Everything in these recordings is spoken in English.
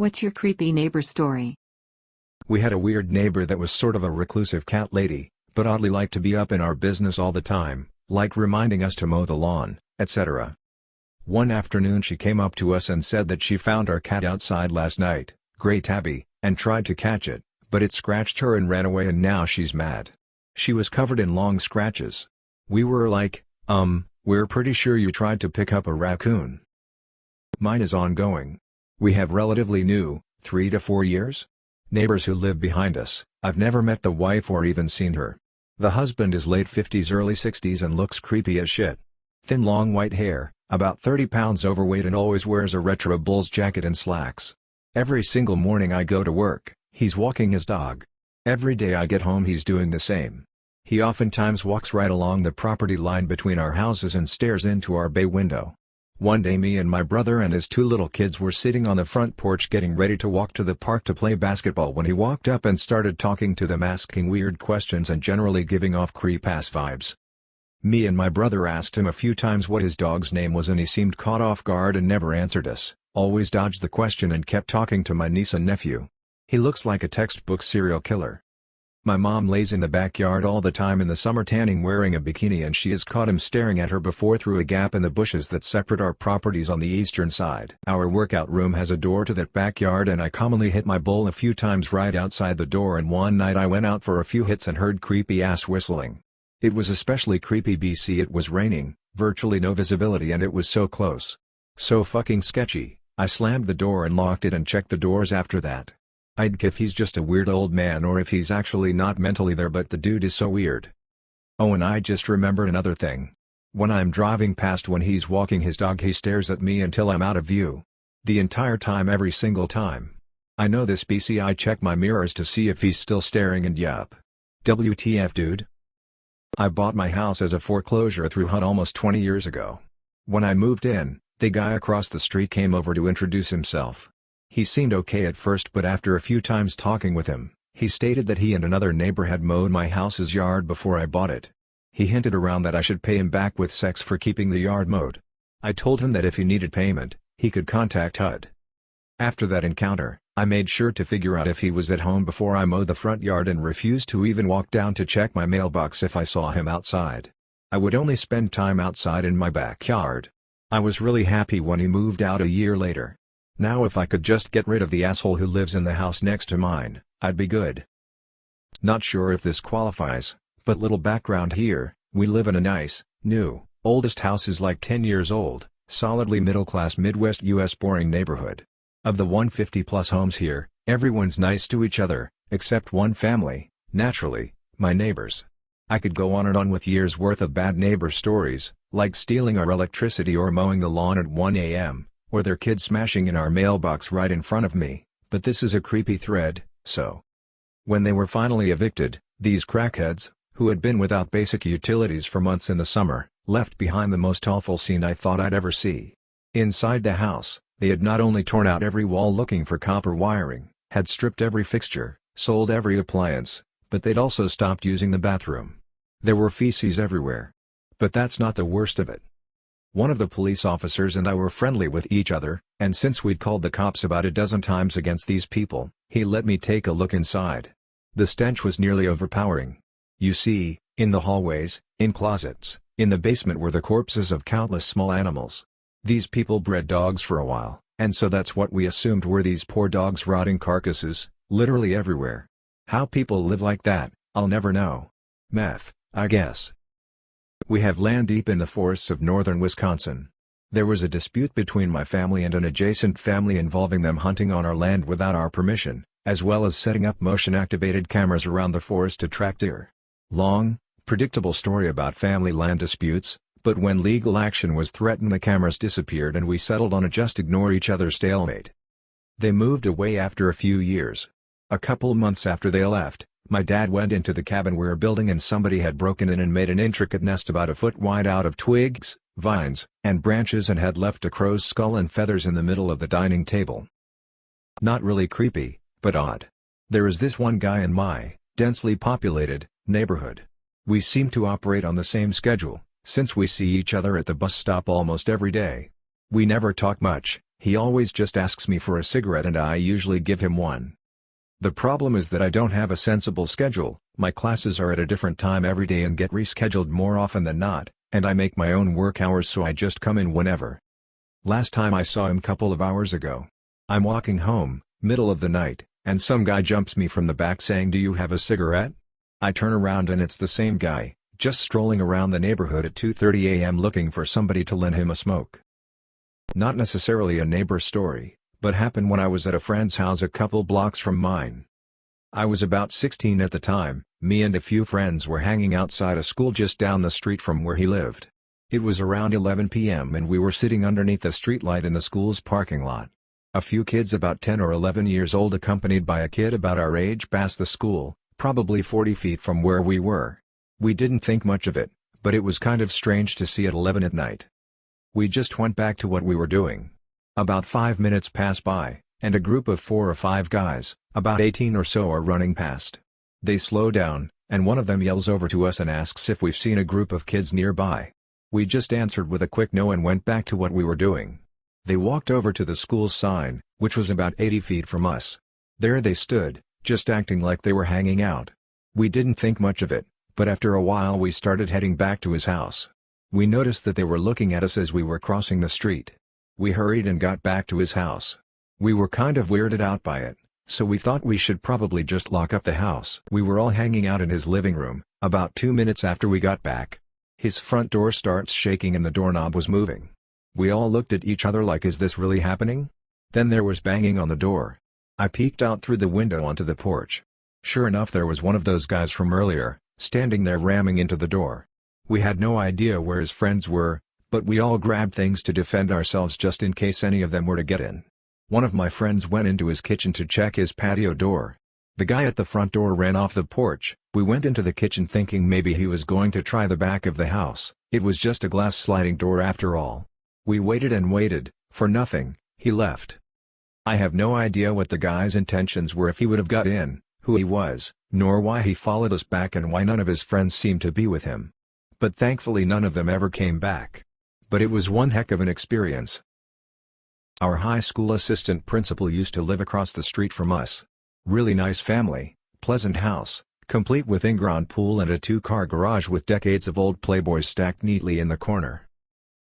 What's your creepy neighbor story? We had a weird neighbor that was sort of a reclusive cat lady, but oddly liked to be up in our business all the time, like reminding us to mow the lawn, etc. One afternoon she came up to us and said that she found our cat outside last night, Gray Tabby, and tried to catch it, but it scratched her and ran away and now she's mad. She was covered in long scratches. We were like, we're pretty sure you tried to pick up a raccoon. Mine is ongoing. We have relatively new, 3 to 4 years, neighbors who live behind us. I've never met the wife or even seen her. The husband is late 50s early 60s and looks creepy as shit. Thin long white hair, about 30 pounds overweight and always wears a retro Bulls jacket and slacks. Every single morning I go to work, he's walking his dog. Every day I get home he's doing the same. He oftentimes walks right along the property line between our houses and stares into our bay window. One day me and my brother and his 2 little kids were sitting on the front porch getting ready to walk to the park to play basketball when he walked up and started talking to them, asking weird questions and generally giving off creep-ass vibes. Me and my brother asked him a few times what his dog's name was and he seemed caught off guard and never answered us, always dodged the question and kept talking to my niece and nephew. He looks like a textbook serial killer. My mom lays in the backyard all the time in the summer tanning wearing a bikini and she has caught him staring at her before through a gap in the bushes that separate our properties on the eastern side. Our workout room has a door to that backyard and I commonly hit my bowl a few times right outside the door, and one night I went out for a few hits and heard creepy ass whistling. It was especially creepy BC it was raining, virtually no visibility and it was so close. So fucking sketchy. I slammed the door and locked it and checked the doors after that. I'd if he's just a weird old man or if he's actually not mentally there, but the dude is so weird. Oh, and I just remembered another thing. When I'm driving past when he's walking his dog he stares at me until I'm out of view. The entire time, every single time. I know this BC. I check my mirrors to see if he's still staring and yup. WTF dude? I bought my house as a foreclosure through HUD almost 20 years ago. When I moved in, the guy across the street came over to introduce himself. He seemed okay at first, but after a few times talking with him, he stated that he and another neighbor had mowed my house's yard before I bought it. He hinted around that I should pay him back with sex for keeping the yard mowed. I told him that if he needed payment, he could contact HUD. After that encounter, I made sure to figure out if he was at home before I mowed the front yard and refused to even walk down to check my mailbox if I saw him outside. I would only spend time outside in my backyard. I was really happy when he moved out a year later. Now if I could just get rid of the asshole who lives in the house next to mine, I'd be good. Not sure if this qualifies, but little background here, we live in a nice, new, oldest house is like 10 years old, solidly middle-class Midwest US boring neighborhood. Of the 150-plus homes here, everyone's nice to each other, except one family, naturally, my neighbors. I could go on and on with years' worth of bad neighbor stories, like stealing our electricity or mowing the lawn at 1 a.m., or their kids smashing in our mailbox right in front of me, but this is a creepy thread, so. When they were finally evicted, these crackheads, who had been without basic utilities for months in the summer, left behind the most awful scene I thought I'd ever see. Inside the house, they had not only torn out every wall looking for copper wiring, had stripped every fixture, sold every appliance, but they'd also stopped using the bathroom. There were feces everywhere. But that's not the worst of it. One of the police officers and I were friendly with each other, and since we'd called the cops about a dozen times against these people, he let me take a look inside. The stench was nearly overpowering. You see, in the hallways, in closets, in the basement were the corpses of countless small animals. These people bred dogs for a while, and so that's what we assumed were these poor dogs' rotting carcasses, literally everywhere. How people live like that, I'll never know. Meth, I guess. We have land deep in the forests of northern Wisconsin. There was a dispute between my family and an adjacent family involving them hunting on our land without our permission, as well as setting up motion-activated cameras around the forest to track deer. Long, predictable story about family land disputes, but when legal action was threatened the cameras disappeared and we settled on a just ignore each other stalemate. They moved away after a few years. A couple months after they left, my dad went into the cabin we were building and somebody had broken in and made an intricate nest about a foot wide out of twigs, vines, and branches and had left a crow's skull and feathers in the middle of the dining table. Not really creepy, but odd. There is this one guy in my, densely populated, neighborhood. We seem to operate on the same schedule, since we see each other at the bus stop almost every day. We never talk much, He always just asks me for a cigarette and I usually give him one. The problem is that I don't have a sensible schedule, my classes are at a different time every day and get rescheduled more often than not, and I make my own work hours so I just come in whenever. Last time I saw him couple of hours ago. I'm walking home, middle of the night, and some guy jumps me from the back saying, "Do you have a cigarette?" I turn around and it's the same guy, just strolling around the neighborhood at 2:30 a.m. looking for somebody to lend him a smoke. Not necessarily a neighbor story, but happened when I was at a friend's house a couple blocks from mine. I was about 16 at the time, me and a few friends were hanging outside a school just down the street from where he lived. It was around 11 p.m. and we were sitting underneath a streetlight in the school's parking lot. A few kids about 10 or 11 years old accompanied by a kid about our age passed the school, probably 40 feet from where we were. We didn't think much of it, but it was kind of strange to see at 11 at night. We just went back to what we were doing. About 5 minutes pass by, and a group of 4 or 5 guys, about 18 or so, are running past. They slow down, and one of them yells over to us and asks if we've seen a group of kids nearby. We just answered with a quick no and went back to what we were doing. They walked over to the school's sign, which was about 80 feet from us. There they stood, just acting like they were hanging out. We didn't think much of it, but after a while we started heading back to his house. We noticed that they were looking at us as we were crossing the street. We hurried and got back to his house. We were kind of weirded out by it, so we thought we should probably just lock up the house. We were all hanging out in his living room, about 2 minutes after we got back. His front door starts shaking and the doorknob was moving. We all looked at each other like, is this really happening? Then there was banging on the door. I peeked out through the window onto the porch. Sure enough, there was one of those guys from earlier, standing there ramming into the door. We had no idea where his friends were, but we all grabbed things to defend ourselves just in case any of them were to get in. One of my friends went into his kitchen to check his patio door. The guy at the front door ran off the porch. We went into the kitchen thinking maybe he was going to try the back of the house. It was just a glass sliding door after all. We waited and waited, for nothing. He left. I have no idea what the guy's intentions were, if he would have got in, who he was, nor why he followed us back and why none of his friends seemed to be with him. But thankfully none of them ever came back. But it was one heck of an experience. Our high school assistant principal used to live across the street from us. Really nice family, pleasant house, complete with in-ground pool and a 2-car garage with decades of old Playboys stacked neatly in the corner.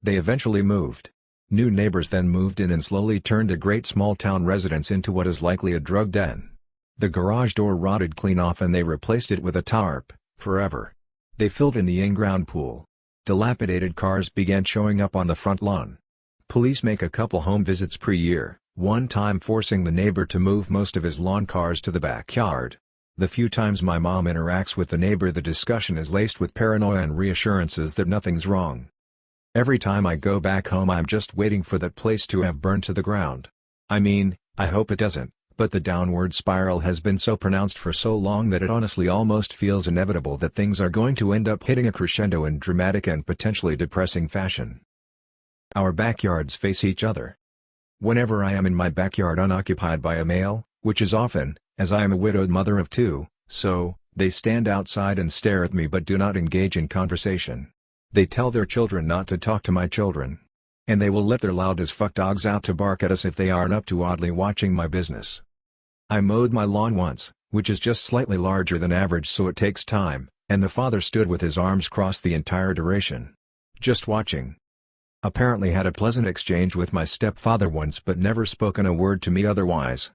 They eventually moved. New neighbors then moved in and slowly turned a great small-town residence into what is likely a drug den. The garage door rotted clean off and they replaced it with a tarp, forever. They filled in the in-ground pool. Dilapidated cars began showing up on the front lawn. Police make a couple home visits per year, one time forcing the neighbor to move most of his lawn cars to the backyard. The few times my mom interacts with the neighbor, the discussion is laced with paranoia and reassurances that nothing's wrong. Every time I go back home I'm just waiting for that place to have burned to the ground. I mean, I hope it doesn't, but the downward spiral has been so pronounced for so long that it honestly almost feels inevitable that things are going to end up hitting a crescendo in dramatic and potentially depressing fashion. Our backyards face each other. Whenever I am in my backyard unoccupied by a male, which is often, as I am a widowed mother of 2, so, they stand outside and stare at me but do not engage in conversation. They tell their children not to talk to my children. And they will let their loud as fuck dogs out to bark at us if they aren't up to oddly watching my business. I mowed my lawn once, which is just slightly larger than average so it takes time, and the father stood with his arms crossed the entire duration. Just watching. Apparently had a pleasant exchange with my stepfather once but never spoken a word to me otherwise.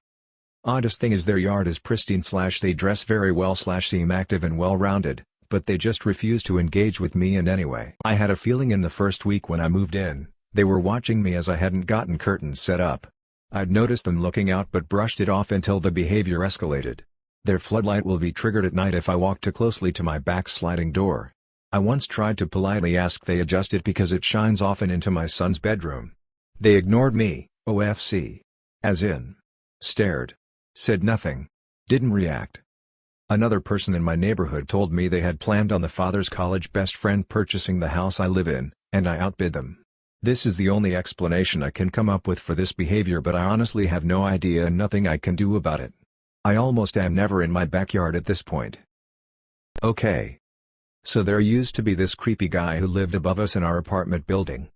Oddest thing is their yard is pristine / they dress very well / seem active and well-rounded, but they just refuse to engage with me in any way. I had a feeling in the first week when I moved in, they were watching me as I hadn't gotten curtains set up. I'd noticed them looking out but brushed it off until the behavior escalated. Their floodlight will be triggered at night if I walk too closely to my back sliding door. I once tried to politely ask they adjust it because it shines often into my son's bedroom. They ignored me, OFC. As in. Stared. Said nothing. Didn't react. Another person in my neighborhood told me they had planned on the father's college best friend purchasing the house I live in, and I outbid them. This is the only explanation I can come up with for this behavior, but I honestly have no idea and nothing I can do about it. I almost am never in my backyard at this point. Okay. So there used to be this creepy guy who lived above us in our apartment building.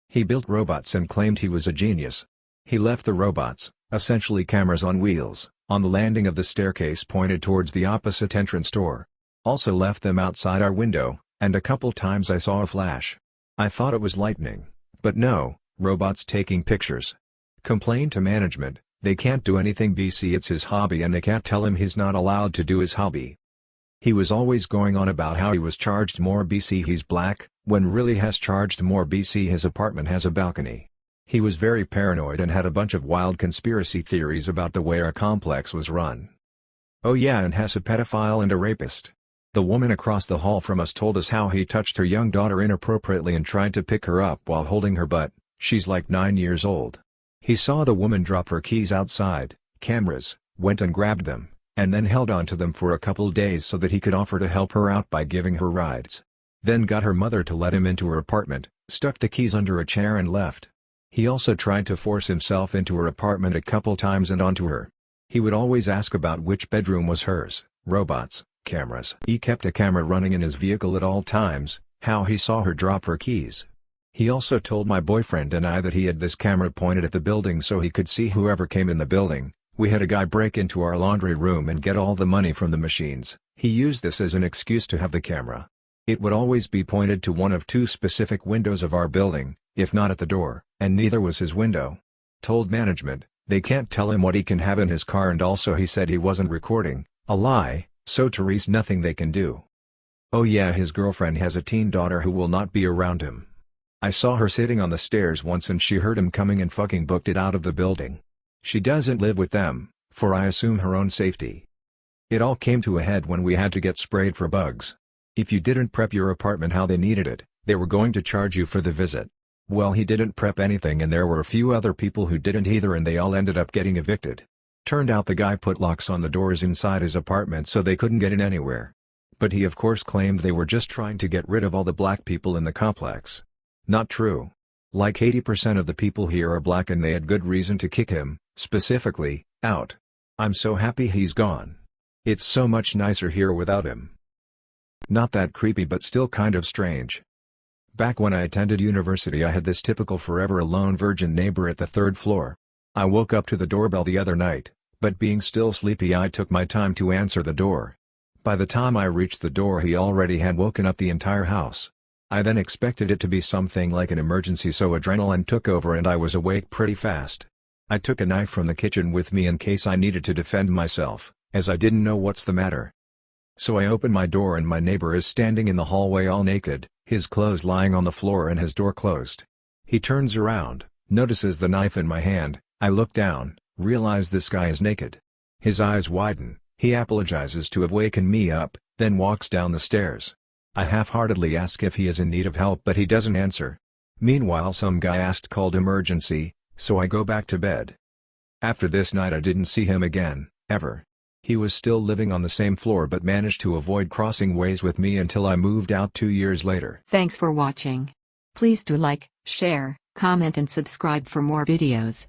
He built robots and claimed he was a genius. He left the robots, essentially cameras on wheels, on the landing of the staircase pointed towards the opposite entrance door. Also left them outside our window, and a couple times I saw a flash. I thought it was lightning, but no, robots taking pictures. Complained to management, they can't do anything BC, it's his hobby and they can't tell him he's not allowed to do his hobby. He was always going on about how he was charged more BC he's black, when really has charged more BC his apartment has a balcony. He was very paranoid and had a bunch of wild conspiracy theories about the way our complex was run. Oh yeah, and has a pedophile and a rapist. The woman across the hall from us told us how he touched her young daughter inappropriately and tried to pick her up while holding her butt. She's like 9 years old. He saw the woman drop her keys outside, cameras, went and grabbed them, and then held on to them for a couple days so that he could offer to help her out by giving her rides. Then got her mother to let him into her apartment, stuck the keys under a chair and left. He also tried to force himself into her apartment a couple times and onto her. He would always ask about which bedroom was hers, robots, cameras. He kept a camera running in his vehicle at all times, how he saw her drop her keys. He also told my boyfriend and I that he had this camera pointed at the building so he could see whoever came in the building. We had a guy break into our laundry room and get all the money from the machines. He used this as an excuse to have the camera. It would always be pointed to one of two specific windows of our building, if not at the door, and neither was his window. Told management, they can't tell him what he can have in his car, and also he said he wasn't recording, a lie, so Therese nothing they can do. Oh yeah, his girlfriend has a teen daughter who will not be around him. I saw her sitting on the stairs once and she heard him coming and fucking booked it out of the building. She doesn't live with them, for I assume her own safety. It all came to a head when we had to get sprayed for bugs. If you didn't prep your apartment how they needed it, they were going to charge you for the visit. Well, he didn't prep anything and there were a few other people who didn't either and they all ended up getting evicted. Turned out the guy put locks on the doors inside his apartment so they couldn't get in anywhere. But he of course claimed they were just trying to get rid of all the black people in the complex. Not true. Like 80% of the people here are black and they had good reason to kick him, specifically, out. I'm so happy he's gone. It's so much nicer here without him. Not that creepy but still kind of strange. Back when I attended university I had this typical forever alone virgin neighbor at the 3rd floor. I woke up to the doorbell the other night, but being still sleepy I took my time to answer the door. By the time I reached the door he already had woken up the entire house. I then expected it to be something like an emergency so adrenaline took over and I was awake pretty fast. I took a knife from the kitchen with me in case I needed to defend myself, as I didn't know what's the matter. So I open my door and my neighbor is standing in the hallway all naked, his clothes lying on the floor and his door closed. He turns around, notices the knife in my hand, I look down, realize this guy is naked. His eyes widen, he apologizes to have waken me up, then walks down the stairs. I half-heartedly ask if he is in need of help but he doesn't answer. Meanwhile some guy called emergency, so I go back to bed. After this night I didn't see him again, ever. He was still living on the same floor but managed to avoid crossing ways with me until I moved out 2 years later. Thanks for watching. Please do like, share, comment and subscribe for more videos.